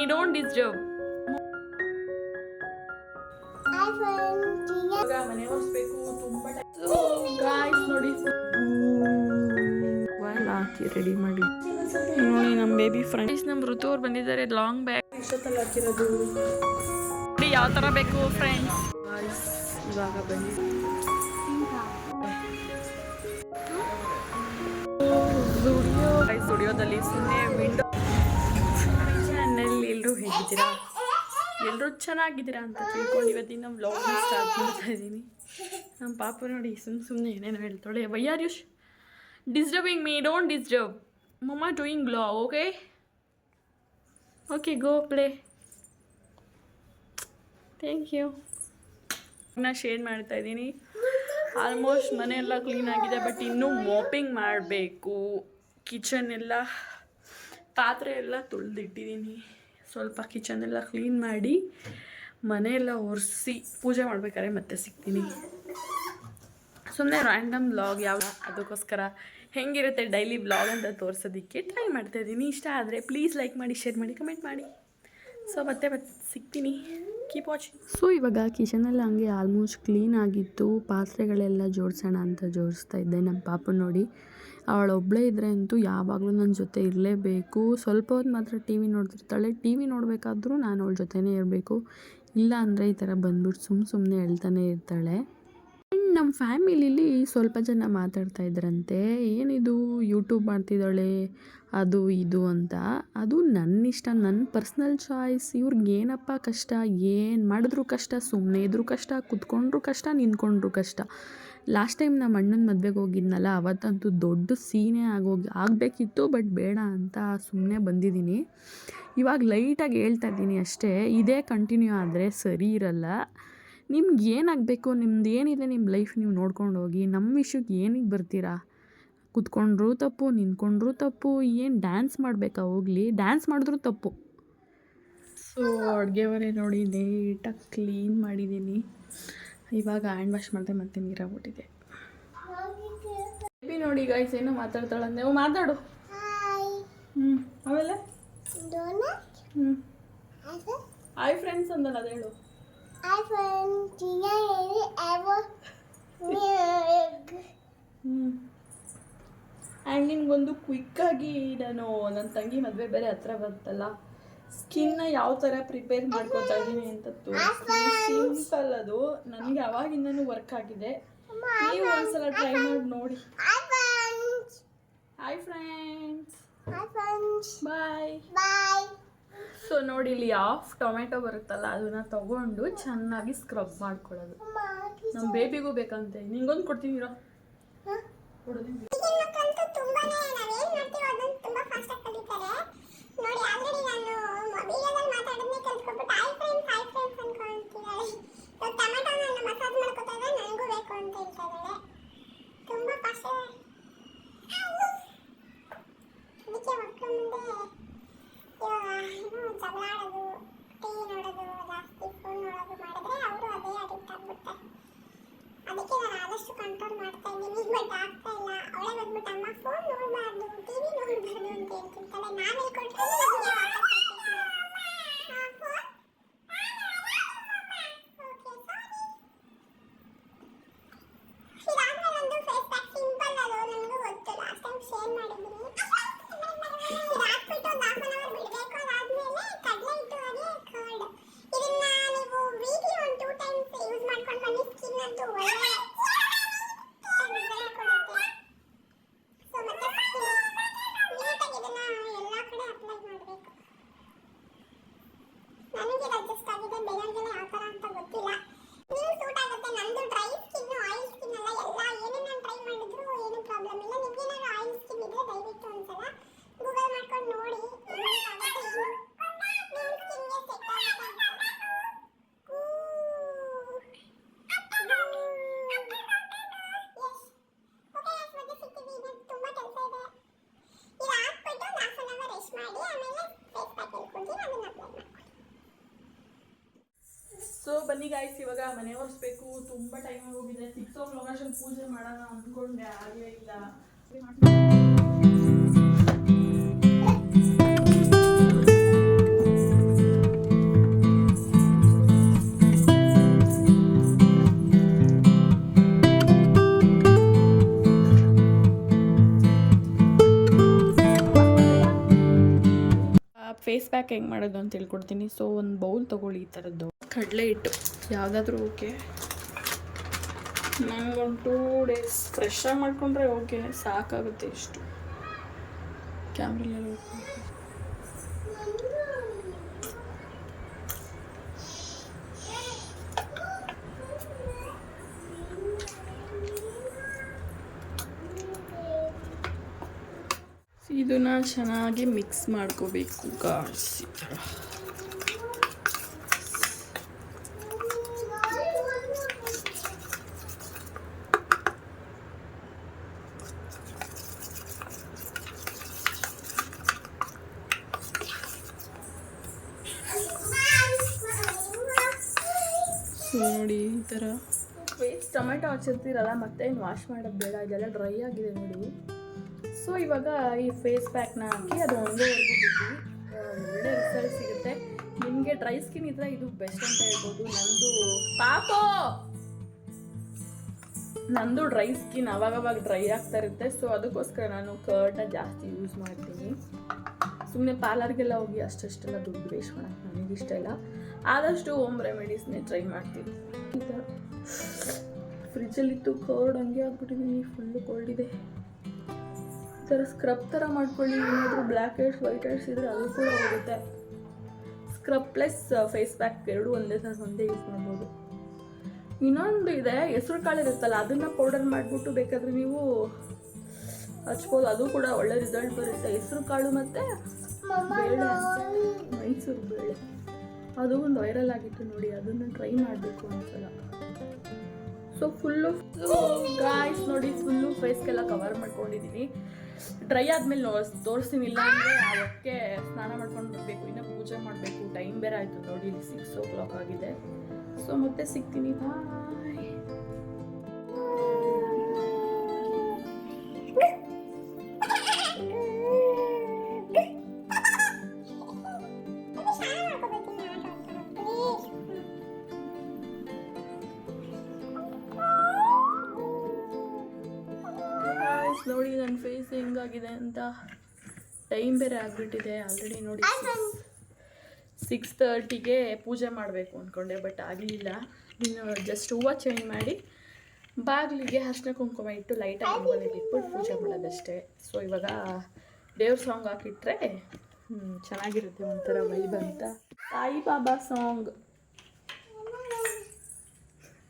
don't disturb. ಮನೆ ಒರೆಸ್ಬೇಕು ತುಂಬಾ guys ನೋಡಿ ಹಾಕಿ ರೆಡಿ ಮಾಡಿ ನೋಡಿ ನಮ್ಮ ಬೇಬಿ ಫ್ರೆಂಡ್ಸ್ ನಮ್ಮ ಋತು ಅವ್ರು ಬಂದಿದ್ದಾರೆ ಲಾಂಗ್ ಬ್ಯಾಗ್ ಇಷ್ಟೊತ್ತಲ್ಲಿ ಹಾಕಿರೋದು ನೋಡಿ ಯಾವ ಥರ ಬೇಕು ಫ್ರೆಂಡ್ಸ್ ಗಾಯ್ಸ್ ಇವಾಗ ಬನ್ನಿ ಸ್ಟುಡಿಯೋದಲ್ಲಿ ಸುಮ್ಮನೆ ವಿಂಡೋ ಚಾನಲ್ ಎಲ್ಲರೂ ಹೇಗಿದ್ದೀರಾ ಎಲ್ಲರೂ ಚೆನ್ನಾಗಿದ್ದೀರಾ ಅಂತ ತಿಳ್ಕೊಂಡು ಇವತ್ತಿನ ವ್ಲಾಗ್ನ ಸ್ಟಾರ್ಟ್ ಮಾಡ್ತಾ ಇದ್ದೀನಿ ನಮ್ಮ ಪಾಪ ನೋಡಿ ಸುಮ್ಮನೆ ಏನೇನು ಹೇಳ್ತಾಳೆ why are you disturbing me, don't disturb. Mama doing vlog, okay? Okay, go play. Thank you. ನಾನು ಶೇರ್ ಮಾಡ್ತಾ ಇದ್ದೀನಿ ಆಲ್ಮೋಸ್ಟ್ ಮನೆಯೆಲ್ಲ ಕ್ಲೀನ್ ಆಗಿದೆ ಬಟ್ ಇನ್ನೂ ಮಾಪಿಂಗ್ ಮಾಡಬೇಕು ಕಿಚನ್ ಎಲ್ಲ ಪಾತ್ರೆ ಎಲ್ಲ ತೊಳೆದಿಟ್ಟಿದ್ದೀನಿ ಸ್ವಲ್ಪ ಕಿಚನ್ ಎಲ್ಲ ಕ್ಲೀನ್ ಮಾಡಿ ಮನೆಯೆಲ್ಲ ಒರೆಸಿ ಪೂಜೆ ಮಾಡ್ಬೇಕಾದ್ರೆ ಮತ್ತೆ ಸಿಗ್ತೀನಿ ಸುಮ್ಮನೆ ರ್ಯಾಂಡಮ್ ವ್ಲಾಗ್ ಯಾವ ಅದಕ್ಕೋಸ್ಕರ ಹೆಂಗಿರುತ್ತೆ ಡೈಲಿ ವ್ಲಾಗ್ ಅಂತ ತೋರಿಸೋದಕ್ಕೆ ಟ್ರೈ ಮಾಡ್ತಾಯಿದ್ದೀನಿ ಇಷ್ಟ ಆದರೆ ಪ್ಲೀಸ್ ಲೈಕ್ ಮಾಡಿ ಶೇರ್ ಮಾಡಿ ಕಮೆಂಟ್ ಮಾಡಿ ಸೊ ಮತ್ತೆ ಸಿಗ್ತೀನಿ ಕೀಪ್ ವಾಚಿಂಗ್ ಸೊ ಇವಾಗ ಕಿಚನಲ್ಲಿ ಹಂಗೆ ಆಲ್ಮೋಸ್ಟ್ ಕ್ಲೀನ್ ಆಗಿತ್ತು ಪಾತ್ರೆಗಳೆಲ್ಲ ಜೋಡಿಸೋಣ ಅಂತ ಜೋಡಿಸ್ತಾ ಇದ್ದೆ ನಮ್ಮ ಪಾಪ ನೋಡಿ ಅವಳೊಬ್ಬಳೇ ಇದ್ದರೆ ಅಂತೂ ಯಾವಾಗಲೂ ನನ್ನ ಜೊತೆ ಇರಲೇಬೇಕು ಸ್ವಲ್ಪ ಹೊತ್ತು ಮಾತ್ರ ಟಿ ವಿ ನೋಡ್ತಿರ್ತಾಳೆ ಟಿ ವಿ ನೋಡಬೇಕಾದ್ರೂ ನಾನು ಅವಳ ಜೊತೆನೇ ಇರಬೇಕು ಇಲ್ಲ ಅಂದರೆ ಈ ಥರ ಬಂದ್ಬಿಟ್ಟು ಸುಮ್ಮನೆ ಹೇಳ್ತಾನೆ ಇರ್ತಾಳೆ ನಮ್ಮ ಫ್ಯಾಮಿಲಿಲಿ ಸ್ವಲ್ಪ ಜನ ಮಾತಾಡ್ತಾ ಇದ್ರಂತೆ ಏನಿದು ಯೂಟ್ಯೂಬ್ ಮಾಡ್ತಿದ್ದಾಳೆ ಅದು ಇದು ಅಂತ ಅದು ನನ್ನ ಇಷ್ಟ ನನ್ನ ಪರ್ಸ್ನಲ್ ಚಾಯ್ಸ್ ಇವ್ರಿಗೆ ಏನಪ್ಪ ಕಷ್ಟ ಏನು ಮಾಡಿದ್ರು ಕಷ್ಟ ಸುಮ್ಮನೆ ಇದ್ರೂ ಕಷ್ಟ ಕುತ್ಕೊಂಡ್ರು ಕಷ್ಟ ನಿಂತ್ಕೊಂಡ್ರು ಕಷ್ಟ ಲಾಸ್ಟ್ ಟೈಮ್ ನಮ್ಮ ಅಣ್ಣನ ಮದುವೆಗೆ ಹೋಗಿದ್ನಲ್ಲ ಅವತ್ತಂತೂ ದೊಡ್ಡ ಸೀನೇ ಆಗಬೇಕಿತ್ತು ಬಟ್ ಬೇಡ ಅಂತ ಸುಮ್ಮನೆ ಬಂದಿದ್ದೀನಿ ಇವಾಗ ಲೈಟಾಗಿ ಹೇಳ್ತಾ ಇದ್ದೀನಿ ಅಷ್ಟೇ ಇದೇ ಕಂಟಿನ್ಯೂ ಆದರೆ ಸರಿ ಇರಲ್ಲ ನಿಮ್ಗೆ ಏನಾಗಬೇಕು ನಿಮ್ದು ಏನಿದೆ ನಿಮ್ಮ ಲೈಫ್ ನೀವು ನೋಡ್ಕೊಂಡು ಹೋಗಿ ನಮ್ಮ ವಿಷಯಕ್ಕೆ ಏನಿಗೆ ಬರ್ತೀರಾ ಕುತ್ಕೊಂಡ್ರೂ ತಪ್ಪು ನಿಂತ್ಕೊಂಡ್ರೂ ತಪ್ಪು ಏನು ಡ್ಯಾನ್ಸ್ ಮಾಡಬೇಕಾ ಹೋಗಲಿ ಡ್ಯಾನ್ಸ್ ಮಾಡಿದ್ರೂ ತಪ್ಪು ಸೊ ಅಡುಗೆ ಮನೆ ನೋಡಿ ನೀಟಾಗಿ ಕ್ಲೀನ್ ಮಾಡಿದ್ದೀನಿ ಇವಾಗ ಹ್ಯಾಂಡ್ ವಾಶ್ ಮಾಡಿದೆ ಮತ್ತೆ ನೀರಾಗ್ಬಿಟ್ಟಿದೆ ಬೇಬಿ ನೋಡಿ ಗೈಸ್ ಏನೋ ಮಾತಾಡ್ತಾಳಂದೆ ಓ ಮಾತಾಡು ಆಮೇಲೆ ಹಾಯ್ ಫ್ರೆಂಡ್ಸ್ ಅಂದಲ್ಲ ಅದು ಹೇಳು ಆ್ಯಂಡ್ ನಿನ್ಗೊಂದು ಕ್ವಿಕ್ಕಾಗಿ ನಾನು ನನ್ನ ತಂಗಿ ಮದುವೆ ಬೇರೆ ಹತ್ರ ಬಂತಲ್ಲ ಸ್ಕಿನ್ನ ಯಾವ ಥರ ಪ್ರಿಪೇರ್ ಮಾಡ್ಕೊತಾ ಇದ್ದೀನಿ ಅಂತ ಸಿಂಪಲ್ ಅದು ನನಗೆ ಅವಾಗಿಂದನೂ ವರ್ಕ್ ಆಗಿದೆ ನೀವು ಒಂದ್ಸಲ ಟ್ರೈ ಮಾಡಿ ನೋಡಿ ಹಾಯ್ ಫ್ರೆಂಡ್ಸ್ ಬಾಯ್ ಸೊ ನೋಡಿ ಇಲ್ಲಿ ಹಾಫ್ ಟೊಮೆಟೊ ಬರುತ್ತಲ್ಲ ಅದನ್ನು ತಗೊಂಡು ಚೆನ್ನಾಗಿ ಸ್ಕ್ರಬ್ ಮಾಡ್ಕೊಳ್ಳೋದು ನಮ್ಮ ಬೇಬಿಗೂ ಬೇಕಂತೆ ನಿಂಗೊಂದು ಕೊಡ್ತೀನಿ ಇರೋ ಅದಕ್ಕೆ ನಾನು ಆದಷ್ಟು ಕಂಟ್ರೋಲ್ ಮಾಡ್ತಾ ಇದ್ದೀನಿ ಬಟ್ ಆಗ್ತಾ ಇಲ್ಲ ಅವಳೇ ಬಂದ್ಬಿಟ್ಟು ಅಮ್ಮ ಫೋನ್ ನೋಡಬಾರ್ದು ಟಿವಿ ನೋಡಬಾರ್ದು ಅಂತ ಹೇಳ್ತಿರ್ತಾಳೆ ನಾನು ಹೇಳ್ಕೊಟ್ರೆ ಸೊ ಬನ್ನಿ ಗಾಯ್ಸ್ ಇವಾಗ ಮನೆ ಒರೆಸ್ಬೇಕು ತುಂಬ ಟೈಮ್ ಹೋಗಿದೆ 6 ಲೊಕೇಶನ್ ಪೂಜೆ ಮಾಡೋಣ ಅಂದ್ಕೊಂಡೆ ಆಗಲೇ ಇಲ್ಲ ಫೇಸ್ ಪ್ಯಾಕ್ ಹೆಂಗೆ ಮಾಡೋದು ಅಂತ ಹೇಳ್ಕೊಡ್ತೀನಿ. ಸೊ ಒಂದು ಬೌಲ್ ತೊಗೊಳ್ಳಿ, ಈ ಥರದ್ದು ಕಡಲೆ ಹಿಟ್ಟು ಯಾವುದಾದ್ರೂ ಓಕೆ. ನನಗೊಂದು 2 days ಫ್ರೆಶ್ ಆಗಿ ಮಾಡ್ಕೊಂಡ್ರೆ ಓಕೆ, ಸಾಕಾಗುತ್ತೆ ಇಷ್ಟು. ಕ್ಯಾಮ್ರಲ್ಲೆಲ್ಲ ಇದನ್ನ ಚೆನ್ನಾಗಿ ಮಿಕ್ಸ್ ಮಾಡ್ಕೋಬೇಕು ಗಾಯ್ಸ್. ಈ ಥರ ನೋಡಿ, ಈ ಥರ ವೇಸ್ಟ್ ಟೊಮೆಟೊ ಹಚ್ಚಿರ್ತೀರಲ್ಲ ಮತ್ತೆ ಏನು ವಾಶ್ ಮಾಡೋದು ಬೇಡ, ಇದೆಲ್ಲ ಡ್ರೈ ಆಗಿದೆ ನೋಡಿ. ಸೊ ಇವಾಗ ಈ ಫೇಸ್ ಪ್ಯಾಕ್ನ ಹಾಕಿ ಅದು ಒಣಗೋವರೆಗೂ ಬಿಟ್ಟು ಒಳ್ಳೆ ರಿಸಲ್ಟ್ ಸಿಗುತ್ತೆ ನಿಮಗೆ. ಡ್ರೈ ಸ್ಕಿನ್ ಇದ್ದರೆ ಇದು ಬೆಸ್ಟ್ ಅಂತ ಹೇಳ್ಬೋದು. ನಂದು ಡ್ರೈ ಸ್ಕಿನ್ ಅವಾಗವಾಗ ಡ್ರೈ ಆಗ್ತಾ ಇರುತ್ತೆ. ಸೊ ಅದಕ್ಕೋಸ್ಕರ ನಾನು ಕರ್ಡ್ನ ಜಾಸ್ತಿ ಯೂಸ್ ಮಾಡ್ತೀನಿ. ಸುಮ್ಮನೆ ಪಾರ್ಲರ್ಗೆಲ್ಲ ಹೋಗಿ ಅಷ್ಟೆಲ್ಲ ದುಡ್ಡು ವೇಸ್ಟ್ ಮಾಡೋಕ್ಕೆ ನನಗಿಷ್ಟ ಇಲ್ಲ. ಆದಷ್ಟು ಹೋಮ್ ರೆಮಿಡೀಸ್ನೇ ಟ್ರೈ ಮಾಡ್ತೀನಿ. ಈ ಥರ ಫ್ರಿಜ್ಜಲ್ಲಿತ್ತು ಕರ್ಡ್ ಹಂಗೆ ಆಗ್ಬಿಟ್ಟಿದ್ದೀನಿ, ಫುಲ್ಲು ಕೋಲ್ಡ್ ಇದೆ. ಈ ಥರ ಸ್ಕ್ರಬ್ ಥರ ಮಾಡ್ಕೊಳ್ಳಿ. ಏನಾದರೂ ಬ್ಲ್ಯಾಕ್ ಹೆಡ್ಸ್ ವೈಟ್ ಹೆಡ್ಸ್ ಇದ್ದರೆ ಅದು ಕೂಡ ಹೋಗುತ್ತೆ. ಸ್ಕ್ರಬ್ ಪ್ಲಸ್ ಫೇಸ್ ಪ್ಯಾಕ್ ಎರಡೂ ಒಂದೇ ಯೂಸ್ ಮಾಡ್ಬೋದು. ಇನ್ನೊಂದು ಇದೆ, ಹೆಸರು ಕಾಳು ಇರುತ್ತಲ್ಲ, ಅದನ್ನು ಪೌಡರ್ ಮಾಡಿಬಿಟ್ಟು ಬೇಕಾದರೆ ನೀವು ಹಚ್ಬೋದು, ಅದು ಕೂಡ ಒಳ್ಳೆ ರಿಸಲ್ಟ್ ಬರುತ್ತೆ. ಹೆಸರು ಕಾಳು ಮತ್ತು ಬೇಳೆ, ಮೈಸೂರು ಬೇಳೆ, ಅದು ಒಂದು ವೈರಲ್ ಆಗಿತ್ತು ನೋಡಿ, ಅದನ್ನು ಟ್ರೈ ಮಾಡಬೇಕು ಒಂದ್ಸಲ. ಸೊ ಫುಲ್ಲು ಗಾಯ್ಸ್ ನೋಡಿ, ಫುಲ್ಲು ಫೇಸ್ಗೆಲ್ಲ ಕವರ್ ಮಾಡ್ಕೊಂಡಿದ್ದೀನಿ. ಡ್ರೈ ಆದಮೇಲೆ ತೋರಿಸ್ತೀನಿ, ಇಲ್ಲ ಅಂದರೆ ಅವಕ್ಕೆ ಸ್ನಾನ ಮಾಡ್ಕೊಂಡು ಬರಬೇಕು, ಇನ್ನೂ ಪೂಜೆ ಮಾಡಬೇಕು. ಟೈಮ್ ಬೇರೆ ಆಯಿತು ನೋಡಿ, ಇಲ್ಲಿ 6 o'clock ಆಗಿದೆ. ಸೊ ಮತ್ತೆ ಸಿಗ್ತೀನಿ, ಬಾಯ್. ನೋಡಿ ನನ್ನ ಫೇಸ್ ಹೆಂಗಾಗಿದೆ ಅಂತ. ಟೈಮ್ ಬೇರೆ ಆಗಿಬಿಟ್ಟಿದೆ ಆಲ್ರೆಡಿ ನೋಡಿ. 6:30ಗೆ ಪೂಜೆ ಮಾಡಬೇಕು ಅಂದ್ಕೊಂಡೆ, ಬಟ್ ಆಗಲಿಲ್ಲ. ಇನ್ನು ಜಸ್ಟ್ ಹೂವು ಚೇಂಜ್ ಮಾಡಿ ಬಾಗಿಲಿಗೆ ಅರ್ಶಿನ ಕುಂಕುಮ ಇಟ್ಟು ಲೈಟಾಗಿ ರಂಗೋಲಿ ಬಿಟ್ಬಿಟ್ಟು ಪೂಜೆ ಮಾಡೋದಷ್ಟೇ. ಸೊ ಇವಾಗ ದೇವ್ರ ಸಾಂಗ್ ಹಾಕಿಟ್ರೆ ಚೆನ್ನಾಗಿರುತ್ತೆ, ಒಂಥರ ವೈಬ್ ಅಂತ. ಸಾಯಿ ಬಾಬಾ ಸಾಂಗ್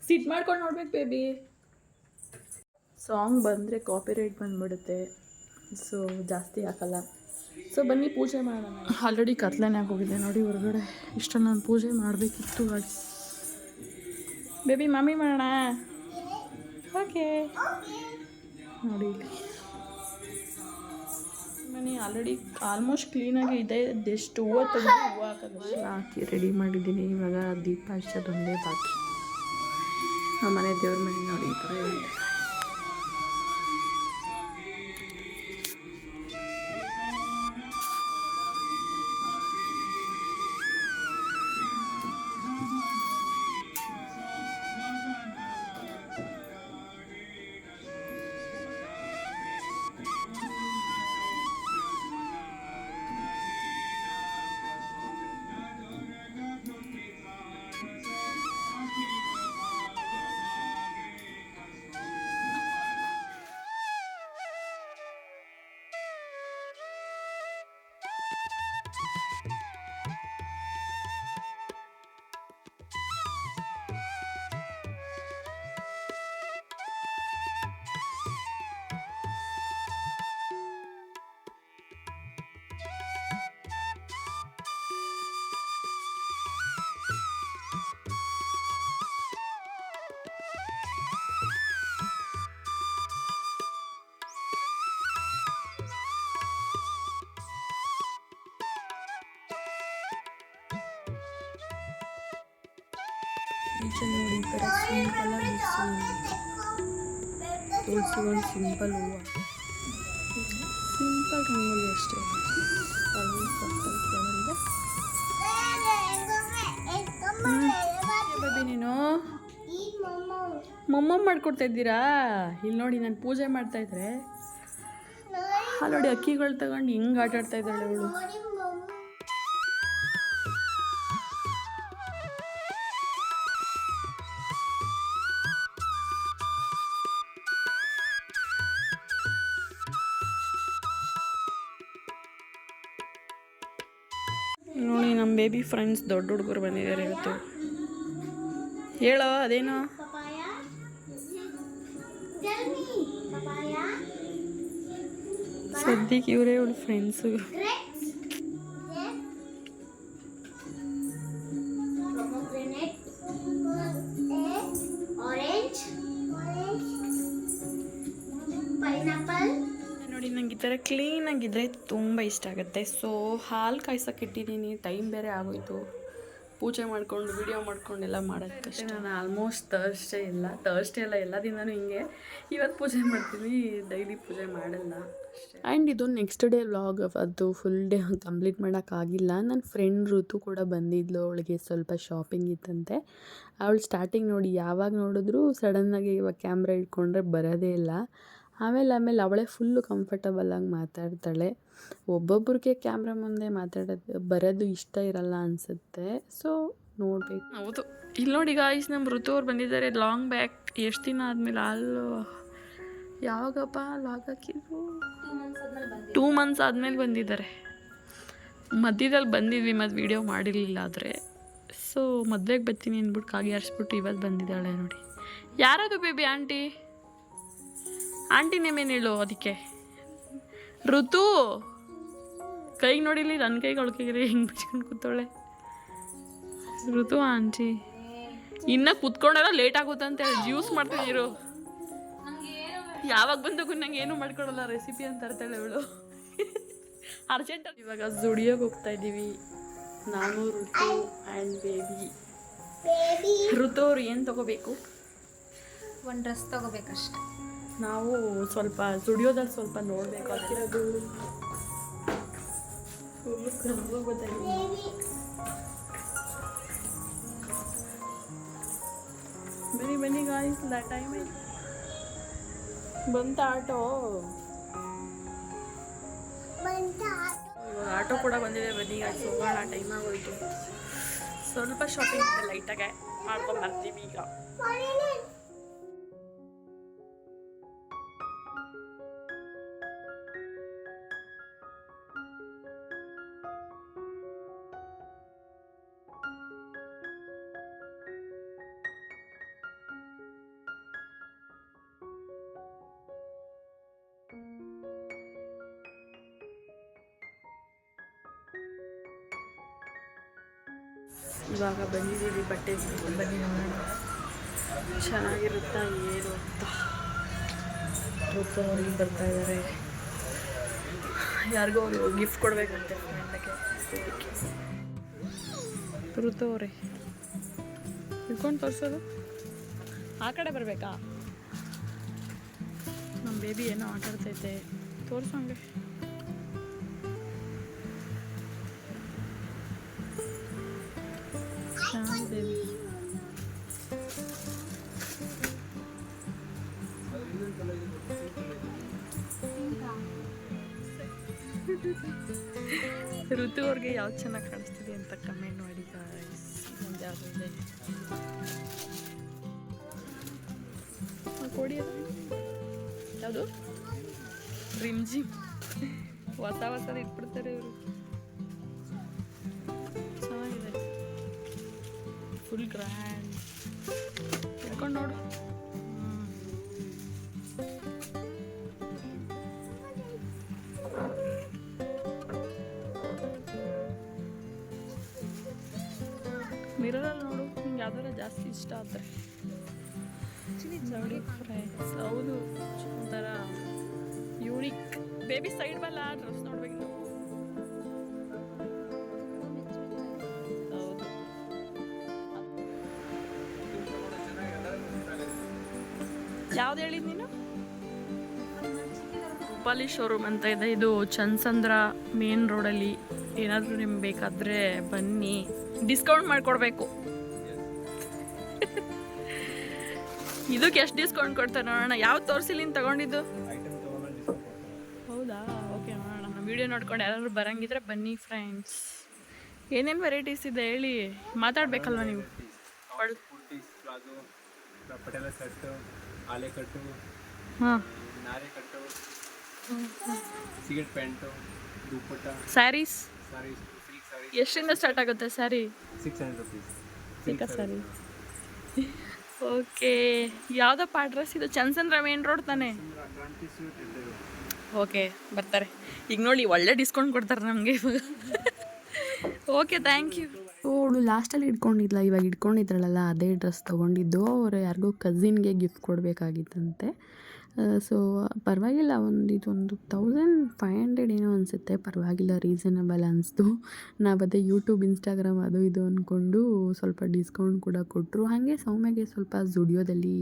ಸಿಟ್ ಮಾಡ್ಕೊಂಡು ನೋಡ್ಬೇಕು ಬೇಬಿ. ಸಾಂಗ್ ಬಂದರೆ ಕಾಪಿರೈಟ್ ಬಂದುಬಿಡುತ್ತೆ, ಸೊ ಜಾಸ್ತಿ ಹಾಕಲ್ಲ. ಸೊ ಬನ್ನಿ ಪೂಜೆ ಮಾಡೋಣ. ಆಲ್ರೆಡಿ ಕತ್ಲೆನೇ ಆಗೋಗಿದೆ ನೋಡಿ ಹೊರಗಡೆ. ಇಷ್ಟೊಂದು ನಾನು ಪೂಜೆ ಮಾಡಬೇಕಿತ್ತು. ಬೇಬಿ ಮಮ್ಮಿ ಮಾಡೋಣ, ಓಕೆ. ನೋಡಿ ಮನೆ ಆಲ್ರೆಡಿ ಆಲ್ಮೋಸ್ಟ್ ಕ್ಲೀನಾಗಿ ಇದೆ. ಎಷ್ಟು ಹೂವು ತೆಗೆದು ಹೂವು ಹಾಕೋದು ಹಾಕಿ ರೆಡಿ ಮಾಡಿದ್ದೀನಿ. ಇವಾಗ ದೀಪ ಹಚ್ಚೋದೊಂದೇ ಬಾಕಿ. ನಮ್ಮ ಮನೆ ದೇವ್ರ ಮನೆ ನೋಡಿ ಈ ಥರ ಇದೆ. ಈಚೆ ನೋಡಿ ಈ ಥರ ಸಿಂಪಲಾಗಿ ತುಳಸಿ ಒಂದು ಸಿಂಪಲ್ ಹೂವು, ಸಿಂಪಲ್ ರಂಗೋಲಿ ಅಷ್ಟೇ. ಬೇಬಿ ನೀನು ಮೊಮ್ಮ ಮಾಡ್ಕೊಡ್ತಾ ಇದ್ದೀರಾ? ಇಲ್ಲಿ ನೋಡಿ ನಾನು ಪೂಜೆ ಮಾಡ್ತಾಯಿದ್ರೆ ಅಲ್ಲಿ ನೋಡಿ ಅಕ್ಕಿಗಳು ತಗೊಂಡು ಹಿಂಗೆ ಆಟಾಡ್ತಾ ಇದ್ದಾಳೆ ಅವಳು. ನಮ್ಮ ಬೇಬಿ ಫ್ರೆಂಡ್ಸ್ ದೊಡ್ಡ ಹುಡುಗರು ಬಂದಿದ್ದಾರೆ ಇವತ್ತು. ಹೇಳೋ ಅದೇನು ಸದ್ಯಕ್ಕೆ ಇವರೇ ಇವಳು ಫ್ರೆಂಡ್ಸು. ನೋಡಿ ನಂಗೆ ಈ ಥರ ಕ್ಲೀನಾಗಿದ್ದರೆ ತುಂಬ ಇಷ್ಟ ಆಗುತ್ತೆ. ಸೊ ಹಾಲು ಕಾಯ್ಸೋಕೆ ಇಟ್ಟಿದ್ದೀನಿ, ಟೈಮ್ ಬೇರೆ ಆಗೋಯ್ತು. ಪೂಜೆ ಮಾಡ್ಕೊಂಡು ವಿಡಿಯೋ ಮಾಡ್ಕೊಂಡೆಲ್ಲ ಮಾಡೋದಕ್ಕಷ್ಟೇ. ನಾನು ಆಲ್ಮೋಸ್ಟ್ ತರ್ಸ್ಡೇ ಎಲ್ಲ ದಿನವೂ ಹಿಂಗೆ. ಇವತ್ತು ಪೂಜೆ ಮಾಡ್ತೀನಿ, ಡೈಲಿ ಪೂಜೆ ಮಾಡಲ್ಲ ಅಷ್ಟೇ. ಆ್ಯಂಡ್ ಇದು ನೆಕ್ಸ್ಟ್ ಡೇ ವ್ಲಾಗ್. ಅದು ಫುಲ್ ಡೇ ಕಂಪ್ಲೀಟ್ ಮಾಡೋಕ್ಕಾಗಿಲ್ಲ. ನನ್ನ ಫ್ರೆಂಡ್ ಋತು ಕೂಡ ಬಂದಿದ್ಲು, ಅವಳಿಗೆ ಸ್ವಲ್ಪ ಶಾಪಿಂಗ್ ಇತ್ತಂತೆ. ಅವಳು ಸ್ಟಾರ್ಟಿಂಗ್ ನೋಡಿ ಯಾವಾಗ ನೋಡಿದ್ರು ಸಡನ್ನಾಗಿ ಇವಾಗ ಕ್ಯಾಮ್ರಾ ಇಟ್ಕೊಂಡ್ರೆ ಬರೋದೇ ಇಲ್ಲ. ಆಮೇಲೆ ಅವಳೇ ಫುಲ್ಲು ಕಂಫರ್ಟಬಲಾಗಿ ಮಾತಾಡ್ತಾಳೆ. ಒಬ್ಬೊಬ್ರಿಗೆ ಕ್ಯಾಮ್ರಾ ಮುಂದೆ ಬರೋದು ಇಷ್ಟ ಇರಲ್ಲ ಅನಿಸುತ್ತೆ. ಸೊ ನೋಡಬೇಕು. ಹೌದು, ಇಲ್ಲಿ ನೋಡಿ ಗಾಯ್ಸ್, ನಮ್ಮ ಋತು ಅವ್ರು ಬಂದಿದ್ದಾರೆ ಲಾಂಗ್ ಬ್ಯಾಕ್. ಎಷ್ಟು ದಿನ ಆದಮೇಲೆ ಯಾವಾಗಪ್ಪ ಲಾಗ್ ಹಾಕಿದ್ರು? 2 months ಆದಮೇಲೆ ಬಂದಿದ್ದಾರೆ. ಮಧ್ಯದಲ್ಲಿ ಬಂದಿದ್ವಿ, ಮತ್ತು ವೀಡಿಯೋ ಮಾಡಿರಲಿಲ್ಲ. ಆದರೆ ಸೊ ಮದುವೆಗೆ ಬರ್ತೀನಿ ಅಂದ್ಬಿಟ್ಟು ಕಾಗಿ ಆರಿಸ್ಬಿಟ್ಟು ಇವತ್ತು ಬಂದಿದ್ದಾಳೆ ನೋಡಿ. ಯಾರದು ಬೇಬಿ? ಆಂಟಿ ನೇಮೇನು ಹೇಳು ಅದಕ್ಕೆ. ಋತು ಕೈಗೆ ನೋಡಿಲಿ, ನನ್ನ ಕೈಗೆ ಅವಳ ಹೆಂಗೆ ಬಿಚ್ಕೊಂಡು ಕೂತವಳೆ ಋತು ಆಂಟಿ. ಇನ್ನು ಕೂತ್ಕೊಂಡಾರ ಲೇಟ್ ಆಗುತ್ತಂತೆ, ಜ್ಯೂಸ್ ಮಾಡ್ತಿದ್ದೀರು. ಯಾವಾಗ ಬಂದಕ್ಕೂ ನಂಗೆ ಏನೂ ಮಾಡ್ಕೊಡಲ್ಲ, ರೆಸಿಪಿ ಅಂತ ತರ್ತಾಳೆ ಇವಳು. ಅರ್ಜೆಂಟ್. ಇವಾಗ ಜುಡಿಯೋಗೆ ಹೋಗ್ತಾ ಇದ್ದೀವಿ ನಾನು, ಋತು ಆ್ಯಂಡ್ ಬೇಬಿ. ಋತು ಅವ್ರು ಏನು ತೊಗೋಬೇಕು? ಒಂದು ಡ್ರೆಸ್ ತೊಗೋಬೇಕಷ್ಟೆ. ನಾವು ಸ್ವಲ್ಪ ಸ್ಟುಡಿಯೋದಲ್ಲಿ ಸ್ವಲ್ಪ ನೋಡಬೇಕು. ಆಗಿರೋದು ಬನ್ನಿ ಗಾಯ್ಸ್, ಟೈಮ್ ಆಯ್ತು. ಬಂತ ಆಟೋ. ಇವಾಗ ಆಟೋ ಕೂಡ ಬಂದಿದೆ. ಬನ್ನಿ ಗಾಯ್ಸ್, ಹೋಗೋಣ, ಟೈಮ್ ಆಗೋಯ್ತು. ಸ್ವಲ್ಪ ಶಾಪಿಂಗ್ ಲೈಟಾಗೆ ಮಾಡ್ಕೊಂಡು ಬರ್ತೀವಿ ಈಗ. ಇವಾಗ ಬಂದಿದ್ದೀವಿ ಬಟ್ಟೆ ಬನ್ನಿ ನೋಡೋಣ ಚೆನ್ನಾಗಿರುತ್ತಾ ಏನು ಅಂತ. ಋತು ಅವ್ರಿಗೆ ಬರ್ತಾ ಇದ್ದಾರೆ, ಯಾರಿಗೋ ಅವರು ಗಿಫ್ಟ್ ಕೊಡಬೇಕಂತೆ ಫ್ರೆಂಡ್ಗೆ. ಋತು ಅವರೇ ಇಟ್ಕೊಂಡು ತೋರಿಸೋದು, ಆ ಕಡೆ ಬರಬೇಕಾ? ನಮ್ಮ ಬೇಬಿ ಏನೋ ಆಟ ಆಡ್ತೈತೆ, ತೋರಿಸೋಂಗೆ. ಋತು ಅವ್ರಿಗೆ ಯಾವ್ದು ಚೆನ್ನಾಗಿ ಕಾಣಿಸ್ತಿದೆ ಅಂತ ಕಮೆಂಟ್ ಮಾಡಿ ಗಾಯ್ಸ್. ಒಂದು ಯಾವುದು ಇದೆ ಕೊಡಿ, ಯಾವುದು ರಿಮ್ಜಿಮ್. ಹೊಸದು ಇಟ್ಬಿಡ್ತಾರೆ ಇವರು. ಚೆನ್ನಾಗಿದೆ, ಫುಲ್ ಗ್ರ್ಯಾಂಡ್. ಇಟ್ಕೊಂಡು ನೋಡು. ಮಿರರಲ್ಲಿ ನೋಡು, ನಿಂಗೆ ಯಾವ್ದಾರ ಜಾಸ್ತಿ ಇಷ್ಟ ಆದರೆ. ಫ್ರೆಂಡ್ಸ್ ಹೌದು, ಒಂಥರ ಯೂನಿಕ್. ಬೇಬಿ ಸೈಡ್ ಬಲ್ಲ ಡ್ರೆಸ್ ನೋಡ್ಬೇಕು ನಾವು. ಹೌದು, ಯಾವ್ದು ಹೇಳಿದ್ ನೀನು? ರೂಪಾಲಿ ಶೋರೂಮ್ ಅಂತ ಇದೆ. ಇದು ಚನ್ಸಂದ್ರ ಮೇನ್ ರೋಡಲ್ಲಿ. ಏನಾದರೂ ನಿಮ್ಗೆ ಬೇಕಾದರೆ ಬನ್ನಿ, ಡಿಸ್ಕೌಂಟ್ ಮಾಡಿಕೊಡ್ಬೇಕು. ಇದಕ್ಕೆ ಎಷ್ಟು ಡಿಸ್ಕೌಂಟ್ ಕೊಡ್ತಾರೆ ನೋಡೋಣ. ಯಾವ್ದು ತೋರಿಸಿಲ್ಲ ನೀನು ತಗೊಂಡಿದ್ದು? ಹೌದಾ, ಓಕೆ, ನೋಡೋಣ. ನಮ್ಮ ವಿಡಿಯೋ ನೋಡ್ಕೊಂಡು ಯಾರಾದ್ರು ಬರಂಗಿದ್ರೆ ಬನ್ನಿ ಫ್ರೆಂಡ್ಸ್. ಏನೇನು ವೆರೈಟೀಸ್ ಇದೆ ಹೇಳಿ, ಮಾತಾಡ್ಬೇಕಲ್ವ ನೀವು. ಹಾಂ, ಸ್ಯಾರೀಸ್ ಎಷ್ಟರಿಂದ ಸ್ಟಾರ್ಟ್ ಆಗುತ್ತೆ ಸ್ಯಾರಿ? 600 rupees. ಸಿಕ್ಕ ಸ್ಯಾರಿ. ಓಕೆ, ಯಾವುದಪ್ಪ ಅಡ್ರೆಸ್ ಇದು? ಚಂದ್ರಸಂದ್ರ ಮೇನ್ ರೋಡ್ ತಾನೆ? ಓಕೆ, ಬರ್ತಾರೆ ಈಗ ನೋಡಿ, ಒಳ್ಳೆ ಡಿಸ್ಕೌಂಟ್ ಕೊಡ್ತಾರೆ ನಮಗೆ ಇವಾಗ. Okay, thank you. ಅವಳು ಲಾಸ್ಟಲ್ಲಿ ಇಟ್ಕೊಂಡಿದ್ಲ, ಇವಾಗ ಇಟ್ಕೊಂಡಿದ್ರಲ್ಲ ಅದೇ ಡ್ರೆಸ್ ತೊಗೊಂಡಿದ್ದು. ಅವರು ಯಾರಿಗೋ ಕಝಿನ್ಗೆ ಗಿಫ್ಟ್ ಕೊಡಬೇಕಾಗಿತ್ತಂತೆ. ಸೊ ಪರವಾಗಿಲ್ಲ, ಇದೊಂದು 1500 ಏನೋ ಅನಿಸುತ್ತೆ. ಪರವಾಗಿಲ್ಲ, ರೀಸನಬಲ್ ಅನಿಸ್ತು. ನಾವು ಅದೇ ಯೂಟ್ಯೂಬ್, ಇನ್ಸ್ಟಾಗ್ರಾಮ್ ಅದು ಇದು ಅಂದ್ಕೊಂಡು ಸ್ವಲ್ಪ ಡಿಸ್ಕೌಂಟ್ ಕೂಡ ಕೊಟ್ಟರು. ಹಾಗೆ ಸೌಮ್ಯಗೆ ಸ್ವಲ್ಪ ಜುಡಿಯೋದಲ್ಲಿ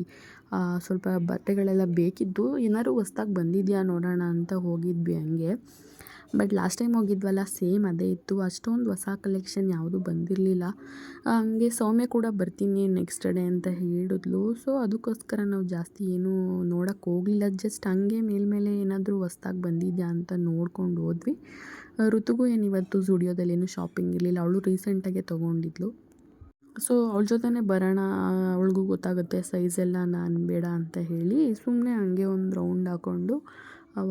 ಸ್ವಲ್ಪ ಬಟ್ಟೆಗಳೆಲ್ಲ ಬೇಕಿದ್ದು. ಏನಾದ್ರು ಹೊಸ್ದಾಗಿ ಬಂದಿದೆಯಾ ನೋಡೋಣ ಅಂತ ಹೋಗಿದ್ವಿ ಹಂಗೆ. ಬಟ್ ಲಾಸ್ಟ್ ಟೈಮ್ ಹೋಗಿದ್ವಲ್ಲ, ಸೇಮ್ ಅದೇ ಇತ್ತು. ಅಷ್ಟೊಂದು ಹೊಸ ಕಲೆಕ್ಷನ್ ಯಾವುದೂ ಬಂದಿರಲಿಲ್ಲ. ಹಂಗೆ ಸೌಮ್ಯ ಕೂಡ ಬರ್ತೀನಿ ನೆಕ್ಸ್ಟ್ ಡೇ ಅಂತ ಹೇಳಿದ್ಲು. ಸೊ ಅದಕ್ಕೋಸ್ಕರ ನಾವು ಜಾಸ್ತಿ ಏನೂ ನೋಡೋಕ್ಕೆ ಹೋಗಲಿಲ್ಲ. ಜಸ್ಟ್ ಹಂಗೆ ಮೇಲ್ಮೇಲೆ ಏನಾದರೂ ಹೊಸ್ದಾಗಿ ಬಂದಿದೆಯಾ ಅಂತ ನೋಡ್ಕೊಂಡು ಹೋದ್ವಿ. ಋತುಗೂ ಏನು ಇವತ್ತು ಜುಡಿಯೋದಲ್ಲಿ ಏನೂ ಶಾಪಿಂಗ್ ಇರಲಿಲ್ಲ, ಅವಳು ರೀಸೆಂಟಾಗೆ ತೊಗೊಂಡಿದ್ಲು. ಸೊ ಅವಳ ಜೊತೆನೇ ಬರೋಣ, ಅವಳಿಗೂ ಗೊತ್ತಾಗುತ್ತೆ ಸೈಜೆಲ್ಲ, ನಾನು ಬೇಡ ಅಂತ ಹೇಳಿ ಸುಮ್ಮನೆ ಹಂಗೆ ಒಂದು ರೌಂಡ್ ಹಾಕ್ಕೊಂಡು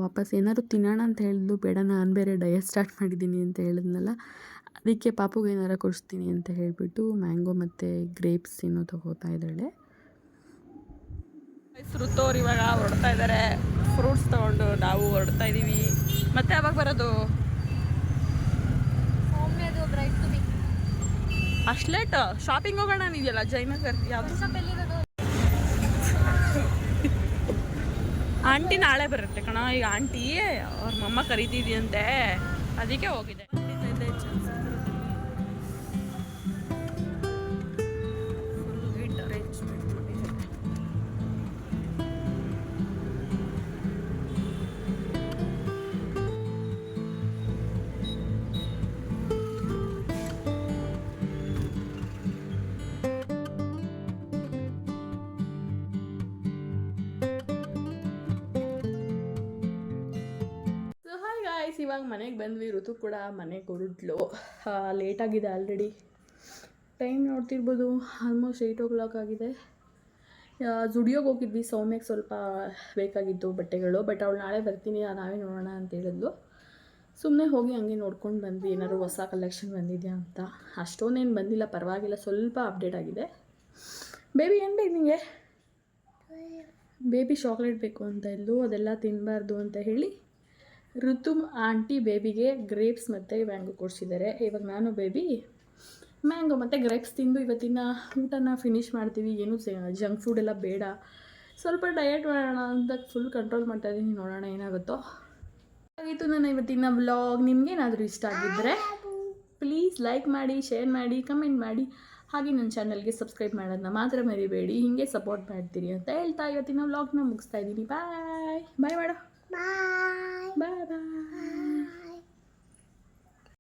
ವಾಪಸ್ ಏನಾದ್ರು ತಿನ್ನೋಣ ಅಂತ ಹೇಳಿದ್ಲು. ಬೇಡ, ನಾನು ಬೇರೆ ಡಯಟ್ ಸ್ಟಾರ್ಟ್ ಮಾಡಿದ್ದೀನಿ ಅಂತ ಹೇಳಿದ್ನಲ್ಲ, ಅದಕ್ಕೆ ಪಾಪುಗೆ ಏನಾರು ಕೊಡಿಸ್ತೀನಿ ಅಂತ ಹೇಳಿಬಿಟ್ಟು ಮ್ಯಾಂಗೋ ಮತ್ತು ಗ್ರೇಪ್ಸ್ ಏನೋ ತೊಗೋತಾ ಇದ್ದಾಳೆ. ಋತೋರು ಇವಾಗ ಹೊರಡ್ತಾ ಇದ್ದಾರೆ ಫ್ರೂಟ್ಸ್ ತೊಗೊಂಡು. ನಾವು ಹೊರಡ್ತಾ ಇದ್ದೀವಿ. ಮತ್ತೆ ಯಾವಾಗ ಬರೋದು? ಅಷ್ಟು ಲೇಟ್? ಶಾಪಿಂಗ್ ಹೋಗೋಣ ಇದೆಯಲ್ಲ ಜಯನಗರ್. ಯಾವುದು? ಆಂಟಿ ನಾಳೆ ಬರುತ್ತೆ ಕಣ. ಈಗ ಆಂಟಿ ಅವ್ರ ಮಮ್ಮ ಕರೀತಿದ್ಯಂತೆ, ಅದಕ್ಕೆ ಹೋಗಿದೆ. ಇವಾಗ ಮನೆಗೆ ಬಂದ್ವಿ. ಋತು ಕೂಡ ಮನೆಗೆ ಹೊರಡ್ಲು. ಲೇಟಾಗಿದೆ ಆಲ್ರೆಡಿ. ಟೈಮ್ ನೋಡ್ತಿರ್ಬೋದು, ಆಲ್ಮೋಸ್ಟ್ 8 ಆಗಿದೆ. ಜುಡಿಯೋಗೆ ಹೋಗಿದ್ವಿ. ಸೌಮ್ಯಕ್ಕೆ ಸ್ವಲ್ಪ ಬೇಕಾಗಿತ್ತು ಬಟ್ಟೆಗಳು. ಬಟ್ ಅವಳು ನಾಳೆ ಬರ್ತೀನಿ, ನಾವೇ ನೋಡೋಣ ಅಂತ ಹೇಳಿದ್ಲು. ಸುಮ್ಮನೆ ಹೋಗಿ ಹಂಗೆ ನೋಡ್ಕೊಂಡು ಬಂದ್ವಿ, ಏನಾದ್ರು ಹೊಸ ಕಲೆಕ್ಷನ್ ಬಂದಿದೆಯಾ ಅಂತ. ಅಷ್ಟೊಂದೇನು ಬಂದಿಲ್ಲ, ಪರವಾಗಿಲ್ಲ, ಸ್ವಲ್ಪ ಅಪ್ಡೇಟ್ ಆಗಿದೆ. ಬೇಬಿ ಏನು ಬೇಕು ನಿಮಗೆ? ಬೇಬಿ ಚಾಕ್ಲೇಟ್ ಬೇಕು ಅಂತ ಇದ್ಲು. ಅದೆಲ್ಲ ತಿನ್ನಬಾರ್ದು ಅಂತ ಹೇಳಿ ಋತು ಆಂಟಿ ಬೇಬಿಗೆ ಗ್ರೇಪ್ಸ್ ಮತ್ತು ಮ್ಯಾಂಗೋ ಕೊಡಿಸಿದ್ದಾರೆ. ಇವಾಗ ನಾನು ಬೇಬಿ ಮ್ಯಾಂಗೋ ಮತ್ತು ಗ್ರೇಪ್ಸ್ ತಿಂದು ಇವತ್ತಿನ ಊಟನ ಫಿನಿಷ್ ಮಾಡ್ತೀವಿ. ಏನೂ ಜಂಕ್ ಫುಡ್ ಎಲ್ಲ ಬೇಡ, ಸ್ವಲ್ಪ ಡಯಟ್ ಮಾಡೋಣ ಅಂತ ಫುಲ್ ಕಂಟ್ರೋಲ್ ಮಾಡ್ತಾಯಿದ್ದೀನಿ. ನೋಡೋಣ ಏನಾಗುತ್ತೋ. ಆಗಿತ್ತು ನನ್ನ ಇವತ್ತಿನ ವ್ಲಾಗ್. ನಿಮಗೇನಾದರೂ ಇಷ್ಟ ಆಗಿದ್ದರೆ ಪ್ಲೀಸ್ ಲೈಕ್ ಮಾಡಿ, ಶೇರ್ ಮಾಡಿ, ಕಮೆಂಟ್ ಮಾಡಿ. ಹಾಗೆ ನನ್ನ ಚಾನಲ್ಗೆ ಸಬ್ಸ್ಕ್ರೈಬ್ ಮಾಡೋದನ್ನ ಮಾತ್ರ ಮರಿಬೇಡಿ. ಹೀಗೆ ಸಪೋರ್ಟ್ ಮಾಡ್ತೀರಿ ಅಂತ ಹೇಳ್ತಾ ಇವತ್ತಿನ ವ್ಲಾಗ್ನ ಮುಗಿಸ್ತಾ ಇದ್ದೀನಿ. ಬಾಯ್ ಬಾಯ್ ಮಾಡು. ಬಾಯ್ ಬಾಯ್.